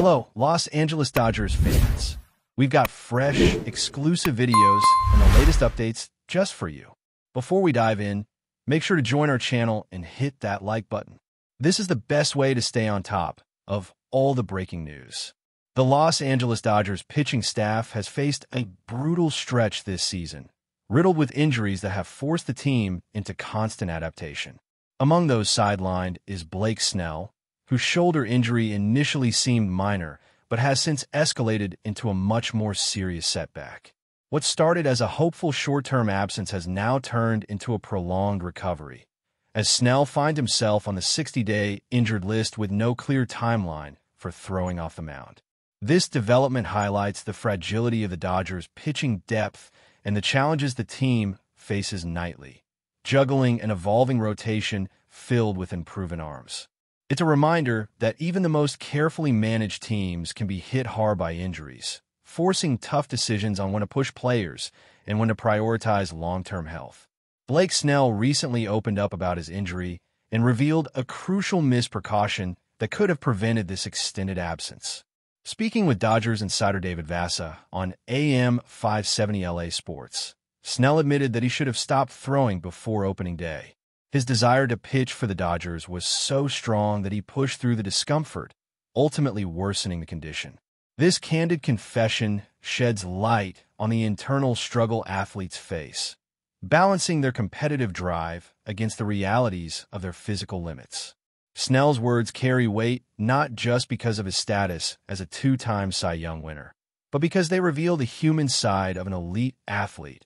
Hello, Los Angeles Dodgers fans. We've got fresh, exclusive videos and the latest updates just for you. Before we dive in, make sure to join our channel and hit that like button. This is the best way to stay on top of all the breaking news. The Los Angeles Dodgers pitching staff has faced a brutal stretch this season, riddled with injuries that have forced the team into constant adaptation. Among those sidelined is Blake Snell, whose shoulder injury initially seemed minor, but has since escalated into a much more serious setback. What started as a hopeful short-term absence has now turned into a prolonged recovery, as Snell finds himself on the 60-day injured list with no clear timeline for throwing off the mound. This development highlights the fragility of the Dodgers' pitching depth and the challenges the team faces nightly, juggling an evolving rotation filled with unproven arms. It's a reminder that even the most carefully managed teams can be hit hard by injuries, forcing tough decisions on when to push players and when to prioritize long-term health. Blake Snell recently opened up about his injury and revealed a crucial missed precaution that could have prevented this extended absence. Speaking with Dodgers insider David Vasa on AM 570 LA Sports, Snell admitted that he should have stopped throwing before opening day. His desire to pitch for the Dodgers was so strong that he pushed through the discomfort, ultimately worsening the condition. This candid confession sheds light on the internal struggle athletes face, balancing their competitive drive against the realities of their physical limits. Snell's words carry weight not just because of his status as a two-time Cy Young winner, but because they reveal the human side of an elite athlete,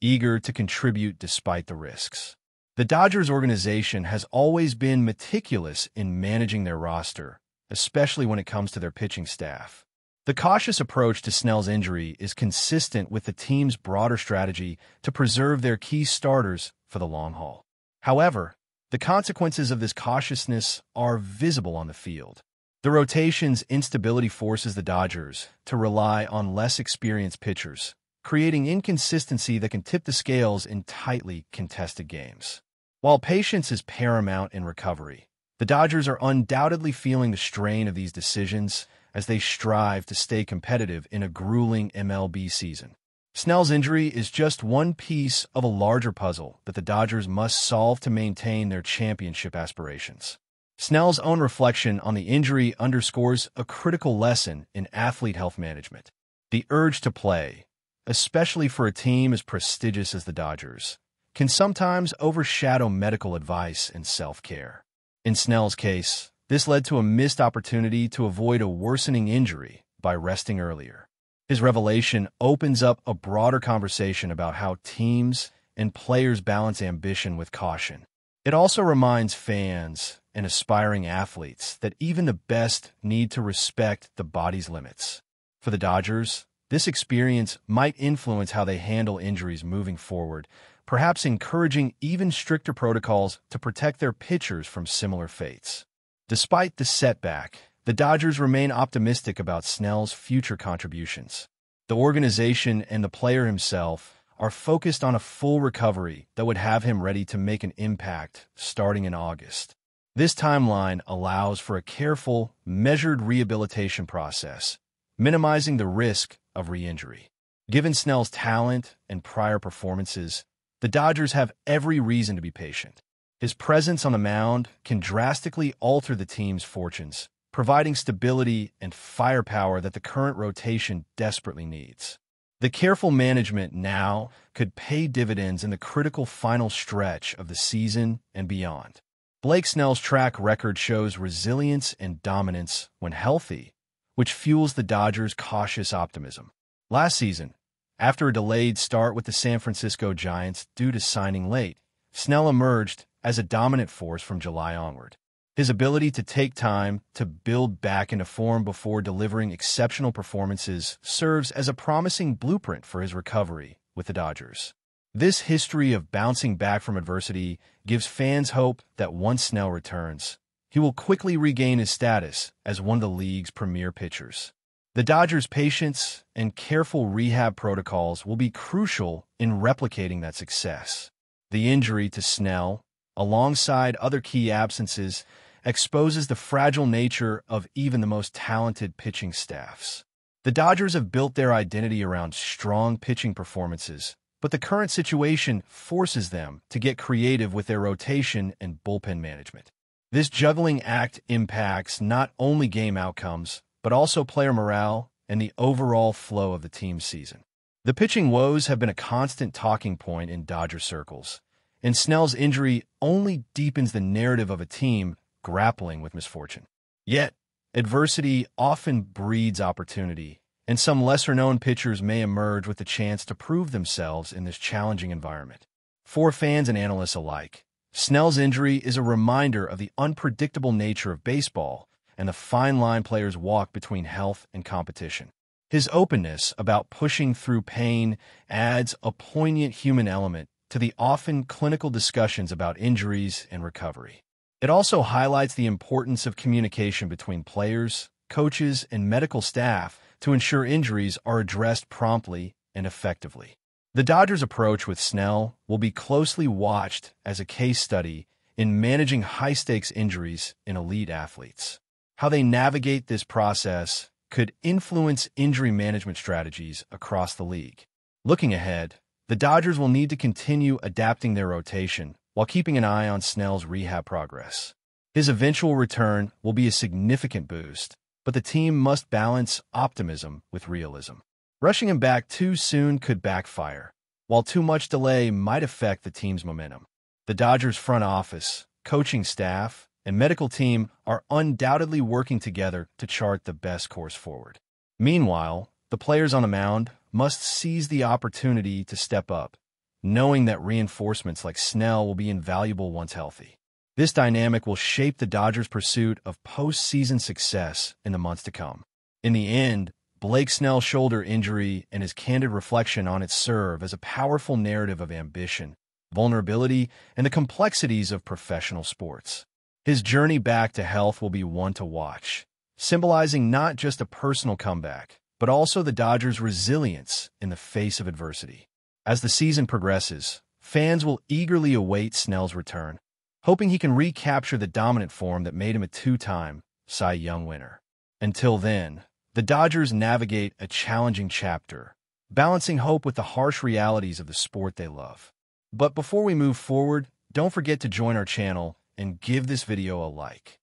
eager to contribute despite the risks. The Dodgers organization has always been meticulous in managing their roster, especially when it comes to their pitching staff. The cautious approach to Snell's injury is consistent with the team's broader strategy to preserve their key starters for the long haul. However, the consequences of this cautiousness are visible on the field. The rotation's instability forces the Dodgers to rely on less experienced pitchers, creating inconsistency that can tip the scales in tightly contested games. While patience is paramount in recovery, the Dodgers are undoubtedly feeling the strain of these decisions as they strive to stay competitive in a grueling MLB season. Snell's injury is just one piece of a larger puzzle that the Dodgers must solve to maintain their championship aspirations. Snell's own reflection on the injury underscores a critical lesson in athlete health management. The urge to play, especially for a team as prestigious as the Dodgers, can sometimes overshadow medical advice and self-care. In Snell's case, this led to a missed opportunity to avoid a worsening injury by resting earlier. His revelation opens up a broader conversation about how teams and players balance ambition with caution. It also reminds fans and aspiring athletes that even the best need to respect the body's limits. For the Dodgers, this experience might influence how they handle injuries moving forward, perhaps encouraging even stricter protocols to protect their pitchers from similar fates. Despite the setback, the Dodgers remain optimistic about Snell's future contributions. The organization and the player himself are focused on a full recovery that would have him ready to make an impact starting in August. This timeline allows for a careful, measured rehabilitation process, minimizing the risk of re-injury. Given Snell's talent and prior performances, the Dodgers have every reason to be patient. His presence on the mound can drastically alter the team's fortunes, providing stability and firepower that the current rotation desperately needs. The careful management now could pay dividends in the critical final stretch of the season and beyond. Blake Snell's track record shows resilience and dominance when healthy, which fuels the Dodgers' cautious optimism. Last season, after a delayed start with the San Francisco Giants due to signing late, Snell emerged as a dominant force from July onward. His ability to take time to build back into form before delivering exceptional performances serves as a promising blueprint for his recovery with the Dodgers. This history of bouncing back from adversity gives fans hope that once Snell returns, he will quickly regain his status as one of the league's premier pitchers. The Dodgers' patience and careful rehab protocols will be crucial in replicating that success. The injury to Snell, alongside other key absences, exposes the fragile nature of even the most talented pitching staffs. The Dodgers have built their identity around strong pitching performances, but the current situation forces them to get creative with their rotation and bullpen management. This juggling act impacts not only game outcomes, but also player morale and the overall flow of the team's season. The pitching woes have been a constant talking point in Dodger circles, and Snell's injury only deepens the narrative of a team grappling with misfortune. Yet, adversity often breeds opportunity, and some lesser-known pitchers may emerge with the chance to prove themselves in this challenging environment. For fans and analysts alike, Snell's injury is a reminder of the unpredictable nature of baseball and the fine line players walk between health and competition. His openness about pushing through pain adds a poignant human element to the often clinical discussions about injuries and recovery. It also highlights the importance of communication between players, coaches, and medical staff to ensure injuries are addressed promptly and effectively. The Dodgers' approach with Snell will be closely watched as a case study in managing high-stakes injuries in elite athletes. How they navigate this process could influence injury management strategies across the league. Looking ahead, the Dodgers will need to continue adapting their rotation while keeping an eye on Snell's rehab progress. His eventual return will be a significant boost, but the team must balance optimism with realism. Rushing him back too soon could backfire, while too much delay might affect the team's momentum. The Dodgers' front office, coaching staff, and medical team are undoubtedly working together to chart the best course forward. Meanwhile, the players on the mound must seize the opportunity to step up, knowing that reinforcements like Snell will be invaluable once healthy. This dynamic will shape the Dodgers' pursuit of postseason success in the months to come. In the end, Blake Snell's shoulder injury and his candid reflection on it serve as a powerful narrative of ambition, vulnerability, and the complexities of professional sports. His journey back to health will be one to watch, symbolizing not just a personal comeback, but also the Dodgers' resilience in the face of adversity. As the season progresses, fans will eagerly await Snell's return, hoping he can recapture the dominant form that made him a two-time Cy Young winner. Until then, the Dodgers navigate a challenging chapter, balancing hope with the harsh realities of the sport they love. But before we move forward, don't forget to join our channel and give this video a like.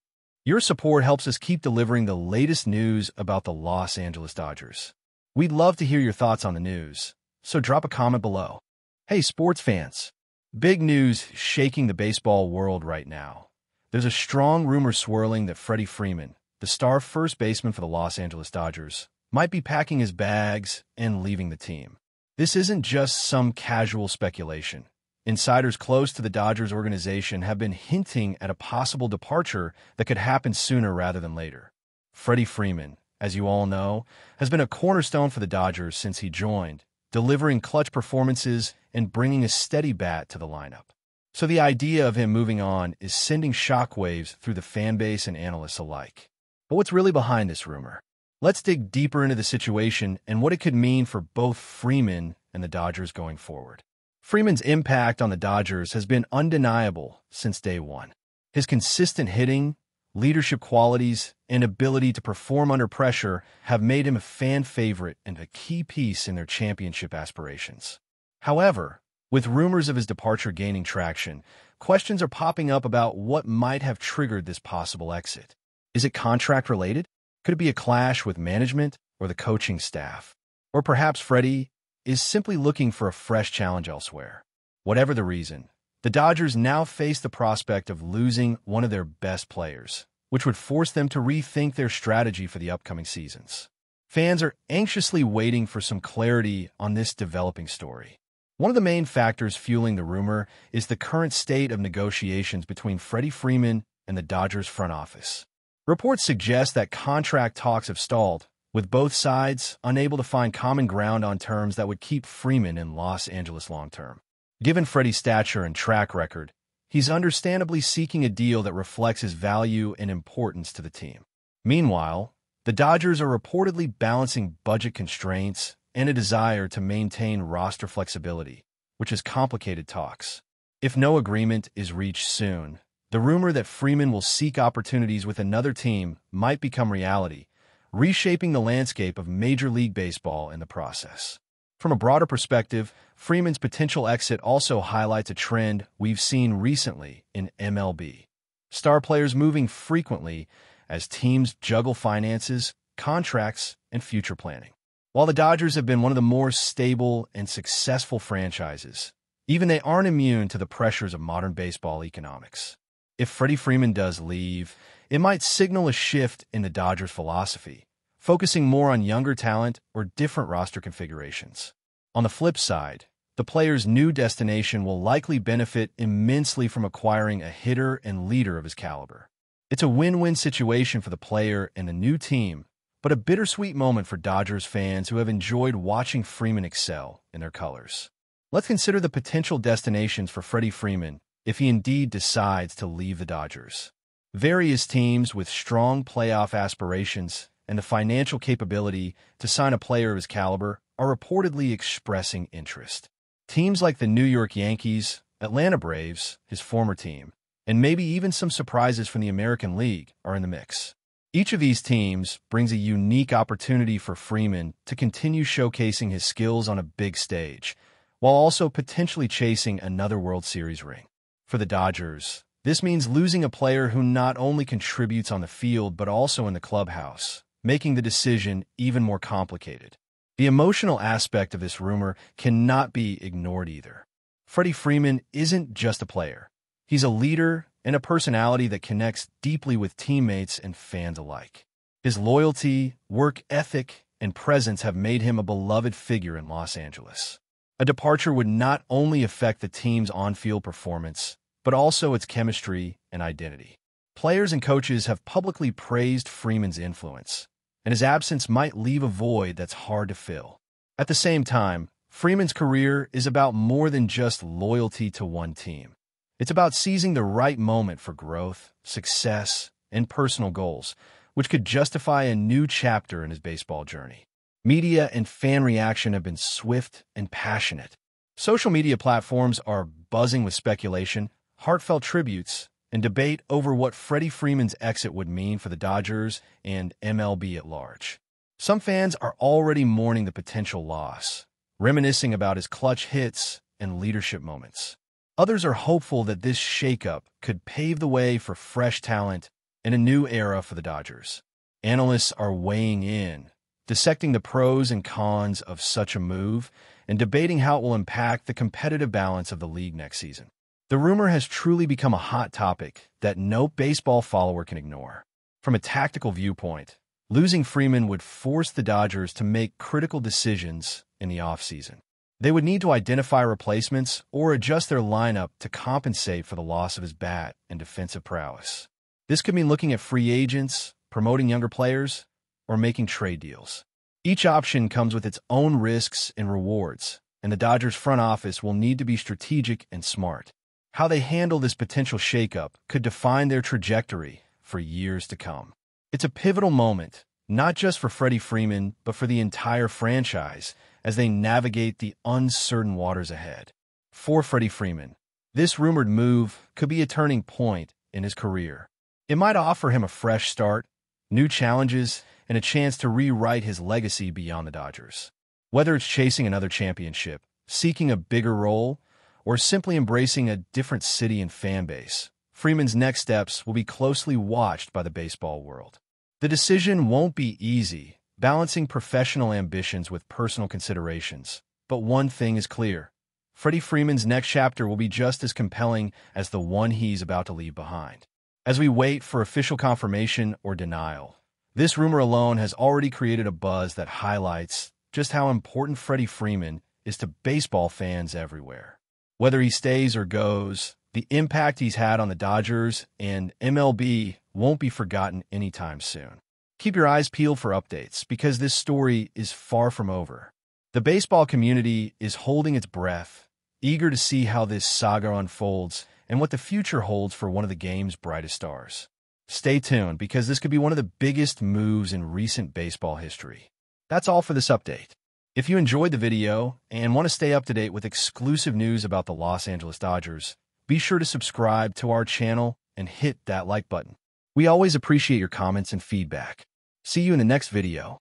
Your support helps us keep delivering the latest news about the Los Angeles Dodgers. We'd love to hear your thoughts on the news, so drop a comment below. Hey, sports fans! Big news shaking the baseball world right now. There's a strong rumor swirling that Freddie Freeman, the star first baseman for the Los Angeles Dodgers, might be packing his bags and leaving the team. This isn't just some casual speculation. Insiders close to the Dodgers organization have been hinting at a possible departure that could happen sooner rather than later. Freddie Freeman, as you all know, has been a cornerstone for the Dodgers since he joined, delivering clutch performances and bringing a steady bat to the lineup. So the idea of him moving on is sending shockwaves through the fan base and analysts alike. But what's really behind this rumor? Let's dig deeper into the situation and what it could mean for both Freeman and the Dodgers going forward. Freeman's impact on the Dodgers has been undeniable since day one. His consistent hitting, leadership qualities, and ability to perform under pressure have made him a fan favorite and a key piece in their championship aspirations. However, with rumors of his departure gaining traction, questions are popping up about what might have triggered this possible exit. Is it contract-related? Could it be a clash with management or the coaching staff? Or perhaps Freddie is simply looking for a fresh challenge elsewhere. Whatever the reason, the Dodgers now face the prospect of losing one of their best players, which would force them to rethink their strategy for the upcoming seasons. Fans are anxiously waiting for some clarity on this developing story. One of the main factors fueling the rumor is the current state of negotiations between Freddie Freeman and the Dodgers front office. Reports suggest that contract talks have stalled, with both sides unable to find common ground on terms that would keep Freeman in Los Angeles long-term. Given Freddie's stature and track record, he's understandably seeking a deal that reflects his value and importance to the team. Meanwhile, the Dodgers are reportedly balancing budget constraints and a desire to maintain roster flexibility, which has complicated talks. If no agreement is reached soon, The rumor that Freeman will seek opportunities with another team might become reality, reshaping the landscape of Major League Baseball in the process. From a broader perspective, Freeman's potential exit also highlights a trend we've seen recently in MLB. Star players moving frequently as teams juggle finances, contracts, and future planning. While the Dodgers have been one of the more stable and successful franchises, even they aren't immune to the pressures of modern baseball economics. If Freddie Freeman does leave, it might signal a shift in the Dodgers' philosophy, focusing more on younger talent or different roster configurations. On the flip side, the player's new destination will likely benefit immensely from acquiring a hitter and leader of his caliber. It's a win-win situation for the player and the new team, but a bittersweet moment for Dodgers fans who have enjoyed watching Freeman excel in their colors. Let's consider the potential destinations for Freddie Freeman if he indeed decides to leave the Dodgers. Various teams with strong playoff aspirations and the financial capability to sign a player of his caliber are reportedly expressing interest. Teams like the New York Yankees, Atlanta Braves, his former team, and maybe even some surprises from the American League are in the mix. Each of these teams brings a unique opportunity for Freeman to continue showcasing his skills on a big stage, while also potentially chasing another World Series ring. For the Dodgers, this means losing a player who not only contributes on the field but also in the clubhouse, making the decision even more complicated. The emotional aspect of this rumor cannot be ignored either. Freddie Freeman isn't just a player. He's a leader and a personality that connects deeply with teammates and fans alike. His loyalty, work ethic, and presence have made him a beloved figure in Los Angeles. A departure would not only affect the team's on-field performance, but also its chemistry and identity. Players and coaches have publicly praised Freeman's influence, and his absence might leave a void that's hard to fill. At the same time, Freeman's career is about more than just loyalty to one team. It's about seizing the right moment for growth, success, and personal goals, which could justify a new chapter in his baseball journey. Media and fan reaction have been swift and passionate. Social media platforms are buzzing with speculation, heartfelt tributes, and debate over what Freddie Freeman's exit would mean for the Dodgers and MLB at large. Some fans are already mourning the potential loss, reminiscing about his clutch hits and leadership moments. Others are hopeful that this shakeup could pave the way for fresh talent and a new era for the Dodgers. Analysts are weighing in, dissecting the pros and cons of such a move and debating how it will impact the competitive balance of the league next season. The rumor has truly become a hot topic that no baseball follower can ignore. From a tactical viewpoint, losing Freeman would force the Dodgers to make critical decisions in the offseason. They would need to identify replacements or adjust their lineup to compensate for the loss of his bat and defensive prowess. This could mean looking at free agents, promoting younger players, or making trade deals. Each option comes with its own risks and rewards, and the Dodgers front office will need to be strategic and smart. How they handle this potential shakeup could define their trajectory for years to come. It's a pivotal moment, not just for Freddie Freeman, but for the entire franchise as they navigate the uncertain waters ahead. For Freddie Freeman, this rumored move could be a turning point in his career. It might offer him a fresh start, new challenges, and a chance to rewrite his legacy beyond the Dodgers. Whether it's chasing another championship, seeking a bigger role, or simply embracing a different city and fan base, Freeman's next steps will be closely watched by the baseball world. The decision won't be easy, balancing professional ambitions with personal considerations. But one thing is clear. Freddie Freeman's next chapter will be just as compelling as the one he's about to leave behind. As we wait for official confirmation or denial, this rumor alone has already created a buzz that highlights just how important Freddie Freeman is to baseball fans everywhere. Whether he stays or goes, the impact he's had on the Dodgers and MLB won't be forgotten anytime soon. Keep your eyes peeled for updates because this story is far from over. The baseball community is holding its breath, eager to see how this saga unfolds and what the future holds for one of the game's brightest stars. Stay tuned because this could be one of the biggest moves in recent baseball history. That's all for this update. If you enjoyed the video and want to stay up to date with exclusive news about the Los Angeles Dodgers, be sure to subscribe to our channel and hit that like button. We always appreciate your comments and feedback. See you in the next video.